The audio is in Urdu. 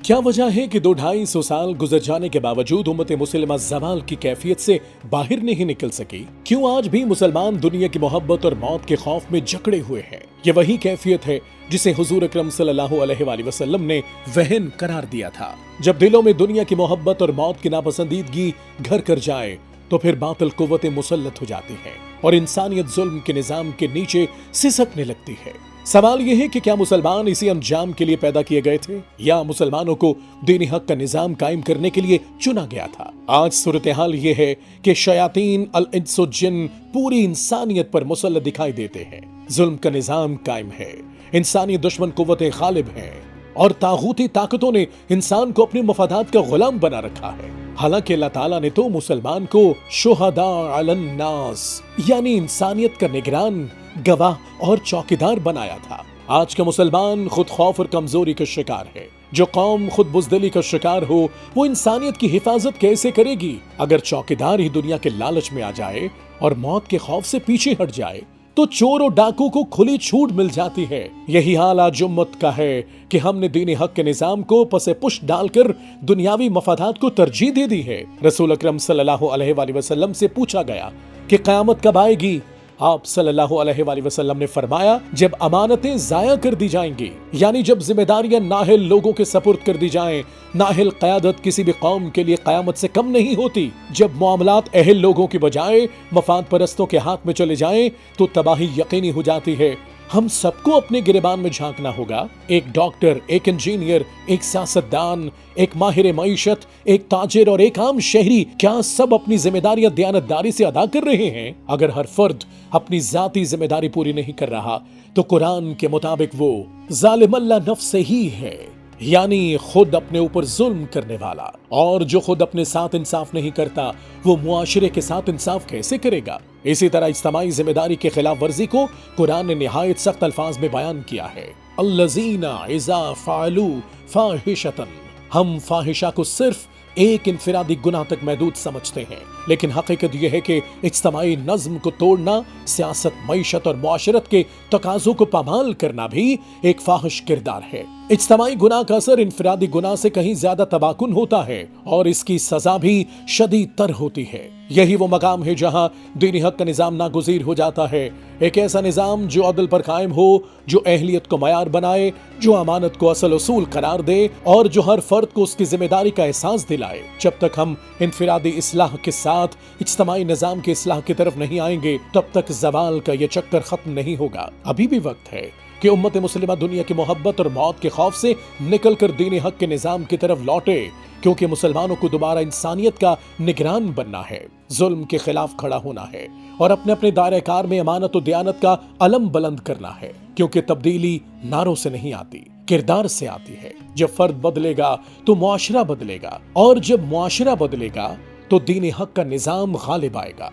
کیا وجہ ہے کہ 200-250 سال گزر جانے کے باوجود امت مسلمہ زوال کی کیفیت سے باہر نہیں نکل سکی؟ کیوں آج بھی مسلمان دنیا کی محبت اور موت کے خوف میں جکڑے ہوئے ہیں؟ یہ وہی کیفیت ہے جسے حضور اکرم صلی اللہ علیہ وآلہ وسلم نے وہن قرار دیا تھا۔ جب دلوں میں دنیا کی محبت اور موت کی ناپسندیدگی گھر کر جائے تو پھر باطل قوتیں مسلط ہو جاتی ہیں اور انسانیت ظلم کے نظام کے نیچے سسکنے لگتی ہے۔ سوال یہ ہے کہ کیا مسلمان اسی انجام کے لیے پیدا کیے گئے تھے یا مسلمانوں کو دینی حق کا نظام قائم کرنے کے لیے چنا گیا تھا؟ آج صورتحال یہ ہے کہ شیاطین الانس و جن پوری انسانیت پر مسلط دکھائی دیتے ہیں۔ ظلم کا نظام قائم ہے، انسانی دشمن قوتیں غالب ہیں اور طاغوتی طاقتوں نے انسان کو اپنے مفادات کا غلام بنا رکھا ہے۔ حالانکہ اللہ تعالیٰ نے تو مسلمان کو شہداء علی الناس یعنی انسانیت کا نگران، گواہ اور چوکیدار بنایا تھا۔ آج کا مسلمان خود خوف اور کمزوری کا شکار ہے۔ جو قوم خود بزدلی کا شکار ہو وہ انسانیت کی حفاظت کیسے کرے گی؟ اگر چوکیدار ہی دنیا کے لالچ میں آ جائے اور موت کے خوف سے پیچھے ہٹ جائے تو چور و ڈاکو کو کھلی چھوٹ مل جاتی ہے۔ یہی حال آج امت کا ہے کہ ہم نے دینی حق کے نظام کو پس پش ڈال کر دنیاوی مفادات کو ترجیح دے دی ہے۔ رسول اکرم صلی اللہ علیہ وآلہ وسلم سے پوچھا گیا کہ قیامت کب آئے گی؟ آپ صلی اللہ علیہ وآلہ وسلم نے فرمایا، جب امانتیں ضائع کر دی جائیں گی، یعنی جب ذمہ داریاں نااہل لوگوں کے سپرد کر دی جائیں۔ نااہل قیادت کسی بھی قوم کے لیے قیامت سے کم نہیں ہوتی۔ جب معاملات اہل لوگوں کی بجائے مفاد پرستوں کے ہاتھ میں چلے جائیں تو تباہی یقینی ہو جاتی ہے۔ ہم سب کو اپنے گریبان میں جھانکنا ہوگا۔ ایک ڈاکٹر، ایک انجینئر، ایک سیاستدان، ایک ماہر معیشت، ایک تاجر اور ایک عام شہری، کیا سب اپنی ذمہ داریاں دیانتداری سے ادا کر رہے ہیں؟ اگر ہر فرد اپنی ذاتی ذمہ داری پوری نہیں کر رہا تو قرآن کے مطابق وہ ظالم اللہ نفس ہی ہے، یعنی خود اپنے اوپر ظلم کرنے والا۔ اور جو خود اپنے ساتھ انصاف نہیں کرتا وہ معاشرے کے ساتھ انصاف کیسے کرے گا؟ اسی طرح اجتماعی ذمہ داری کے خلاف ورزی کو قرآن نے نہایت سخت الفاظ میں بیان کیا ہے۔ الذین اذا فعلوا فاحشۃ، ہم فاحشہ کو صرف ایک انفرادی گناہ تک محدود سمجھتے ہیں، لیکن حقیقت یہ ہے کہ اجتماعی نظم کو توڑنا، سیاست، معیشت اور معاشرت کے تقاضوں کو پامال کرنا بھی ایک فاحش کردار ہے۔ اجتماعی گناہ کا اثر انفرادی گناہ سے کہیں زیادہ تباکن ہوتا ہے اور اس کی سزا بھی شدید تر ہوتی ہے۔ یہی وہ مقام ہے جہاں دینی حق کا نظام ناگزیر ہو جاتا ہے۔ ایک ایسا نظام جو عدل پر قائم ہو، جو اہلیت کو معیار بنائے، جو امانت کو اصل اصول قرار دے اور جو ہر فرد کو اس کی ذمہ داری کا احساس دلائے۔ جب تک ہم انفرادی اصلاح کے ساتھ اجتماعی نظام کی اصلاح کی طرف نہیں آئیں گے تب تک زوال کا یہ چکر ختم نہیں ہوگا۔ ابھی بھی وقت ہے کہ امت مسلمہ دنیا کی محبت اور موت کے خوف سے نکل کر دینی حق کے نظام کی طرف لوٹے، کیونکہ مسلمانوں کو دوبارہ انسانیت کا نگران بننا ہے، ظلم کے خلاف کھڑا ہونا ہے اور اپنے اپنے دائرہ کار میں امانت و دیانت کا علم بلند کرنا ہے، کیونکہ تبدیلی نعروں سے نہیں آتی، کردار سے آتی ہے۔ جب فرد بدلے گا تو معاشرہ بدلے گا اور جب معاشرہ بدلے گا تو دین حق کا نظام غالب آئے گا۔